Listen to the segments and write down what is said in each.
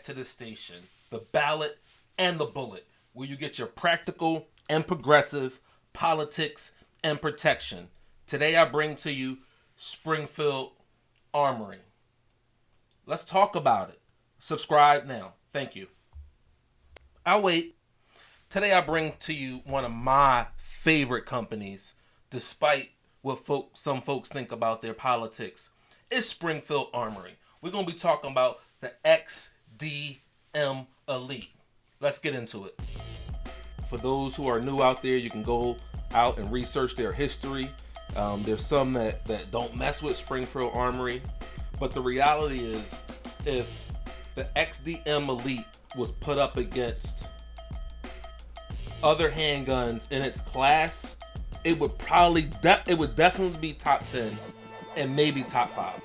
to the station, the ballot and the bullet, where you get your practical and progressive politics and protection. Today I bring to you Springfield Armory. Let's talk about it. Subscribe now. Thank you. I'll wait. Today I bring to you one of my favorite companies, despite what some folks think about their politics. It's Springfield Armory. We're going to be talking about the XDM Elite. Let's get into it. For those who are new out there, you can go out and research their history. There's some that don't mess with Springfield Armory. But the reality is, if the XDM Elite was put up against other handguns in its class, it would definitely be top 10 and maybe top 5.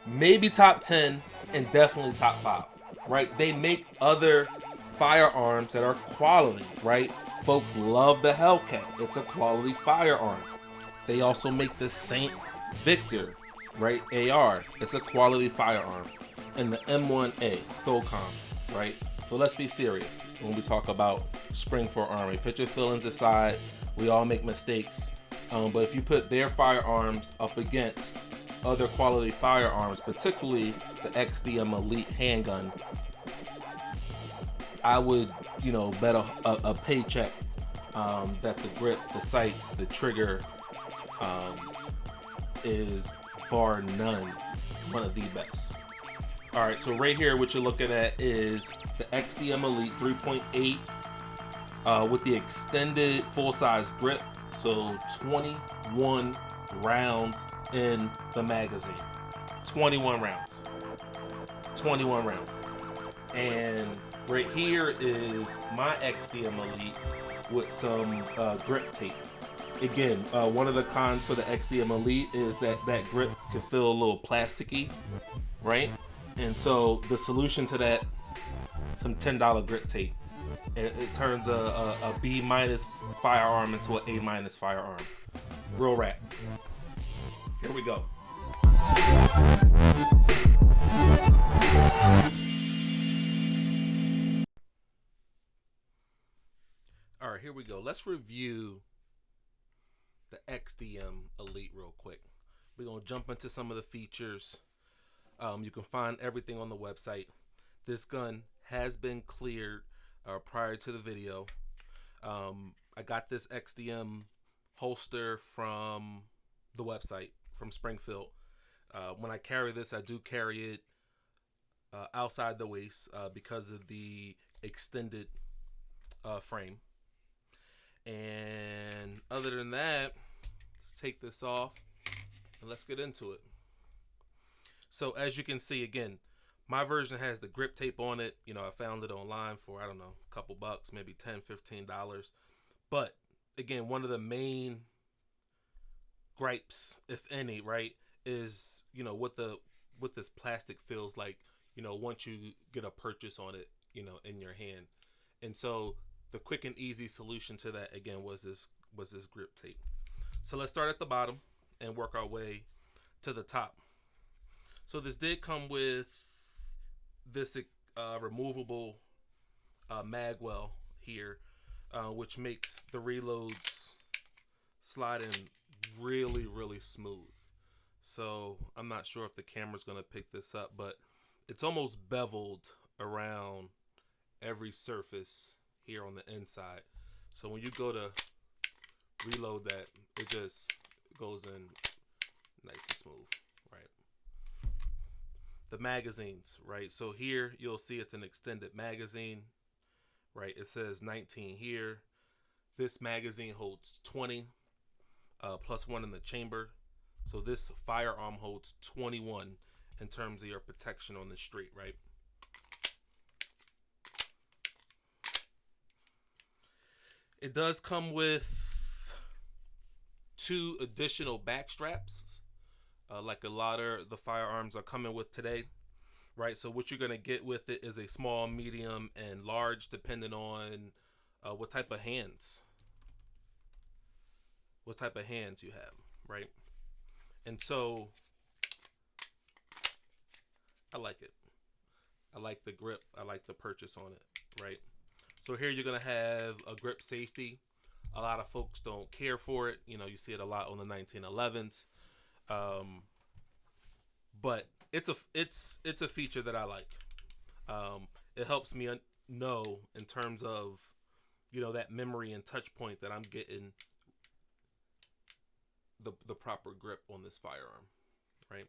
Maybe top 10 and definitely top 5, right? They make other firearms that are quality, right? Folks love the Hellcat. It's a quality firearm. They also make the Saint Victor, right? AR. It's a quality firearm. And the M1A, SOCOM, right? So let's be serious when we talk about Springfield Armory. Put your feelings aside. We all make mistakes. But if you put their firearms up against other quality firearms, particularly the XDM Elite handgun, I would, bet a paycheck that the grip, the sights, the trigger is bar none one of the best. All right, so right here, what you're looking at is the XDM Elite 3.8 with the extended full-size grip. So 21 rounds in the magazine. 21 rounds. 21 rounds. And right here is my XDM Elite with some grip tape. Again, one of the cons for the XDM Elite is that grip can feel a little plasticky, right? And so the solution to that, some $10 grip tape. It turns a B- firearm into an A- firearm. Real rap. Here we go. All right, here we go. Let's review the XDM Elite real quick. We're going to jump into some of the features. You can find everything on the website. This gun has been cleared prior to the video. I got this XDM holster from the website, from Springfield. When I carry this, I do carry it outside the waist because of the extended frame. And other than that, let's take this off and let's get into it. So as you can see, again, my version has the grip tape on it. I found it online for, a couple bucks, maybe $10, $15. But again, one of the main gripes, if any, right, is, what this plastic feels like, once you get a purchase on it, in your hand. And so the quick and easy solution to that, again, was this grip tape. So let's start at the bottom and work our way to the top. So this did come with this removable mag well here, which makes the reloads slide in really, really smooth. So I'm not sure if the camera's going to pick this up, but it's almost beveled around every surface here on the inside. So when you go to reload that, it just goes in nice and smooth, right? The magazines, right? So here you'll see it's an extended magazine, right? It says 19 here. This magazine holds 20 plus 1 in the chamber. So this firearm holds 21 in terms of your protection on the street, right? It does come with 2 additional back straps, like a lot of the firearms are coming with today, right? So what you're going to get with it is a small, medium, and large, depending on what type of hands you have, right? And so I like it. I like the grip. I like the purchase on it, right? So here you're going to have a grip safety. A lot of folks don't care for it. You know, you see it a lot on the 1911s. But it's a feature that I like. It helps me know in terms of, you know, that memory and touch point that I'm getting the proper grip on this firearm, right?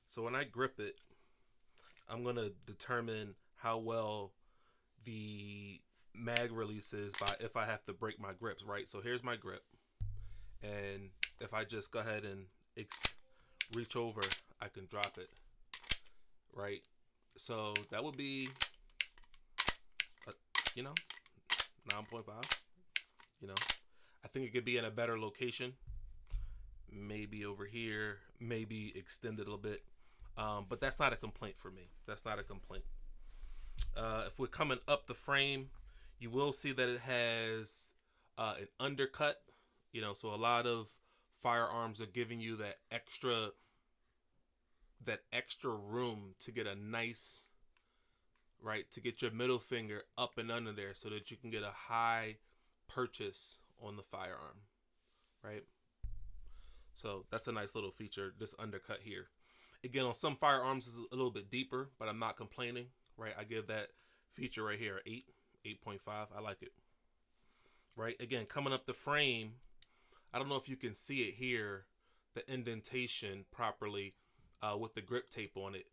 So when I grip it, I'm going to determine how well the mag releases by if I have to break my grips, right? So here's my grip. And if I just go ahead and reach over, I can drop it, right? So that would be, you know, 9.5. You know, I think it could be in a better location. Maybe over here, maybe extend it a little bit. But that's not a complaint for me. That's not a complaint. If we're coming up the frame, you will see that it has an undercut. You know, so a lot of firearms are giving you that extra room to get a nice, right, to get your middle finger up and under there so that you can get a high purchase on the firearm, right? So that's a nice little feature, this undercut here. Again, on some firearms is a little bit deeper, but I'm not complaining, right? I give that feature right here 8.5. I like it, right? Again, coming up the frame, I don't know if you can see it here, the indentation properly with the grip tape on it.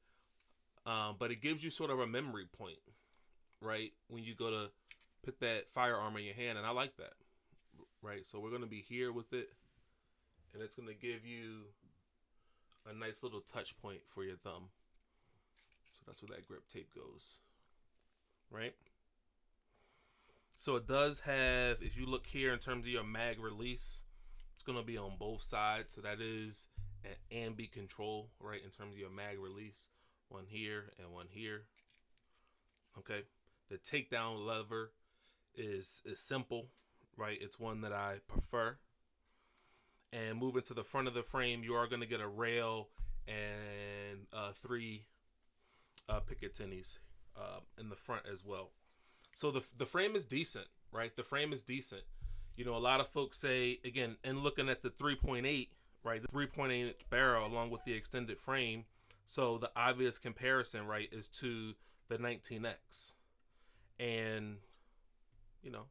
But it gives you sort of a memory point, right? When you go to put that firearm in your hand, and I like that, right? So we're going to be here with it, and it's going to give you a nice little touch point for your thumb. So that's where that grip tape goes, right? So it does have, if you look here in terms of your mag release, it's going to be on both sides. So that is an ambi control, right, in terms of your mag release. One here and one here. Okay. The takedown lever is simple, right? It's one that I prefer. And moving to the front of the frame, you are going to get a rail and 3 Piccatinnies in the front as well. So the frame is decent, right? The frame is decent. You know, a lot of folks say, again, and looking at the 3.8, right, the 3.8 inch barrel along with the extended frame. So the obvious comparison, right, is to the 19X. And, you know,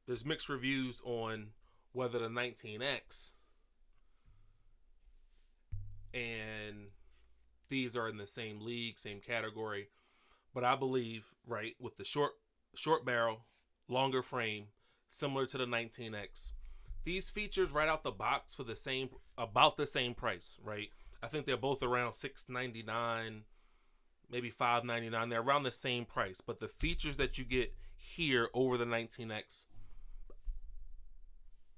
there's mixed reviews on whether the 19X and these are in the same league, same category. But I believe, right, with the short barrel, longer frame, similar to the 19X, these features right out the box for about the same price, right? I think they're both around $699, maybe $599. They're around the same price, but the features that you get here over the 19X,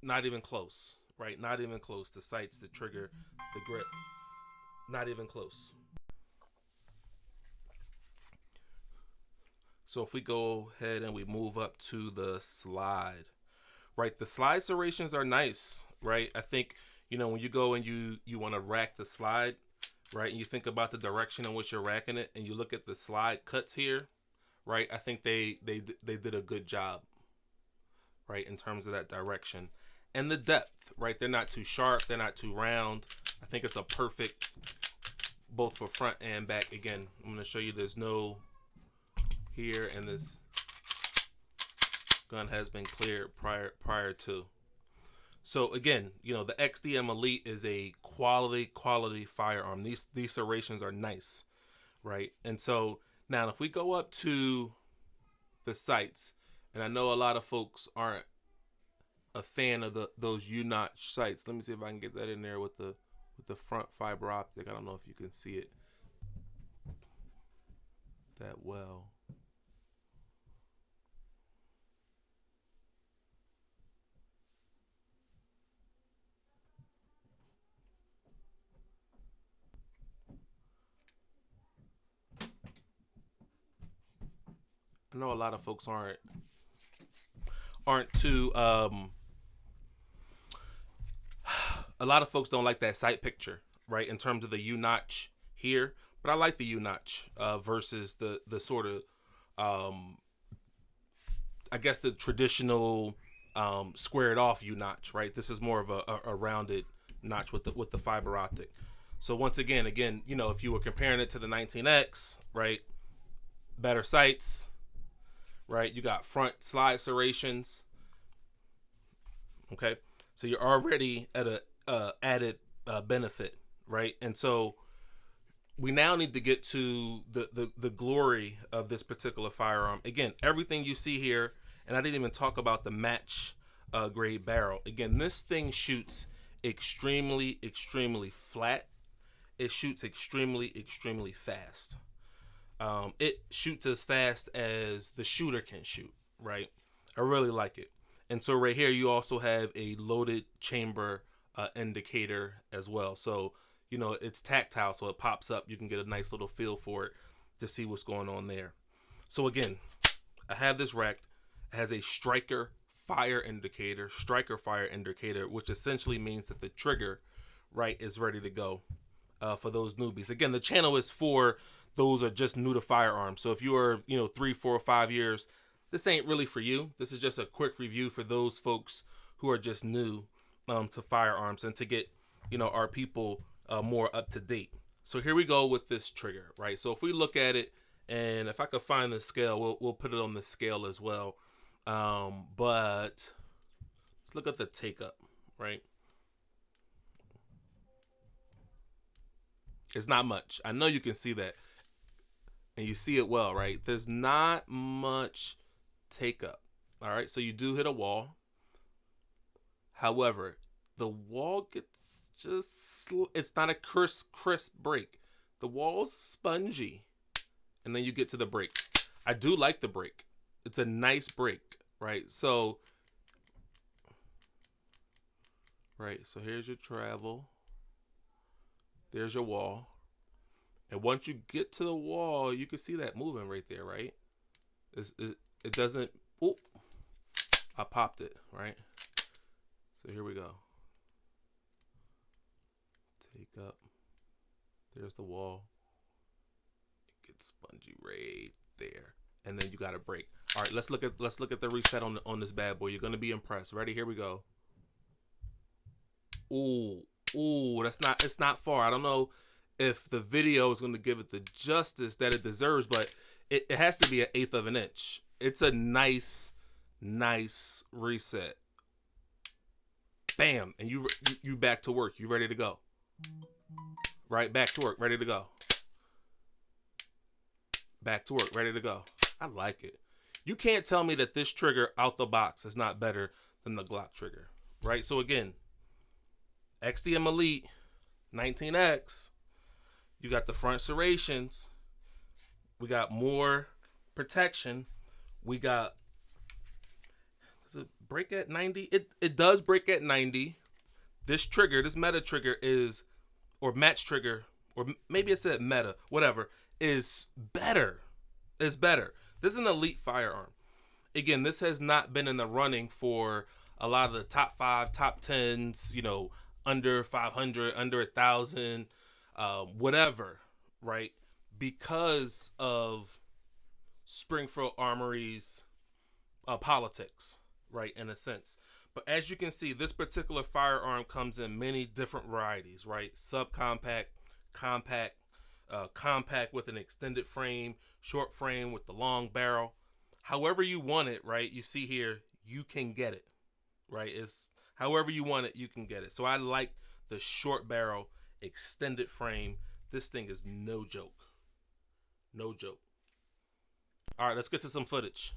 not even close, right? Not even close. The sights, the trigger, the grip, not even close. So if we go ahead and we move up to the slide, right? The slide serrations are nice, right? I think, you know, when you go and you want to rack the slide, right? And you think about the direction in which you're racking it and you look at the slide cuts here, right? I think they did a good job, right? In terms of that direction and the depth, right? They're not too sharp. They're not too round. I think it's a perfect, both for front and back. Again, I'm going to show you there's no here, and this gun has been cleared prior to. So again, you know, the XDM Elite is a quality firearm. These serrations are nice, right? And so now if we go up to the sights, and I know a lot of folks aren't a fan of those U-notch sights. Let me see if I can get that in there with the front fiber optic. I don't know if you can see it that well. I know a lot of folks aren't too A lot of folks don't like that sight picture, right, in terms of the U-notch here, but I like the U-notch versus the sort of, I guess, the traditional squared off U-notch, right? This is more of a rounded notch with the fiber optic. So once again, you know, if you were comparing it to the 19X, right, better sights, right? You got front slide serrations. Okay, so you're already at a added benefit, right? And so we now need to get to the glory of this particular firearm. Again, everything you see here, and I didn't even talk about the match grade barrel. Again, this thing shoots extremely flat. It shoots extremely fast. It shoots as fast as the shooter can shoot, right? I really like it. And so right here, you also have a loaded chamber indicator as well. So, you know, it's tactile, so it pops up. You can get a nice little feel for it to see what's going on there. So again, I have this rack. It has a striker fire indicator, which essentially means that the trigger, right, is ready to go for those newbies. Again, the channel is for those who are just new to firearms. So if you are, you know, 3, 4, 5 years, this ain't really for you. This is just a quick review for those folks who are just new to firearms and to get, you know, our people more up to date. So here we go with this trigger, right? So if we look at it, and if I could find the scale, we'll put it on the scale as well. But let's look at the take up, right? It's not much. I know you can see that, and you see it well, right? There's not much take up. All right, so you do hit a wall. However, the wall gets just, it's not a crisp break. The wall's spongy, and then you get to the break. I do like the break. It's a nice break, right? So here's your travel. There's your wall. And once you get to the wall, you can see that moving right there, right? It doesn't, oh, I popped it, right? So here we go. Take up. There's the wall. It gets spongy right there. And then you got to break. All right, let's look at the reset on this bad boy. You're gonna be impressed. Ready? Here we go. Ooh, it's not far. I don't know if the video is going to give it the justice that it deserves, but it has to be 1/8 of an inch. It's a nice reset. Bam, and you back to work. You ready to go? Right, back to work, ready to go. Back to work, ready to go. I like it. You can't tell me that this trigger out the box is not better than the Glock trigger, right? So again, XDM Elite 19X, you got the front serrations, we got more protection, we got, does it break at 90? It does break at 90. This trigger, this meta trigger is, or match trigger, or maybe it said meta, whatever, is better. It's better. This is an elite firearm. Again, this has not been in the running for a lot of the top 5, top 10s, you know, under 500, under 1,000, whatever, right? Because of Springfield Armory's politics, right, in a sense. But as you can see, this particular firearm comes in many different varieties, right? Subcompact, compact, compact with an extended frame, short frame with the long barrel. However you want it, right? You see here, you can get it, right? It's however you want it, you can get it. So I like the short barrel, extended frame. This thing is no joke. No joke. All right, let's get to some footage.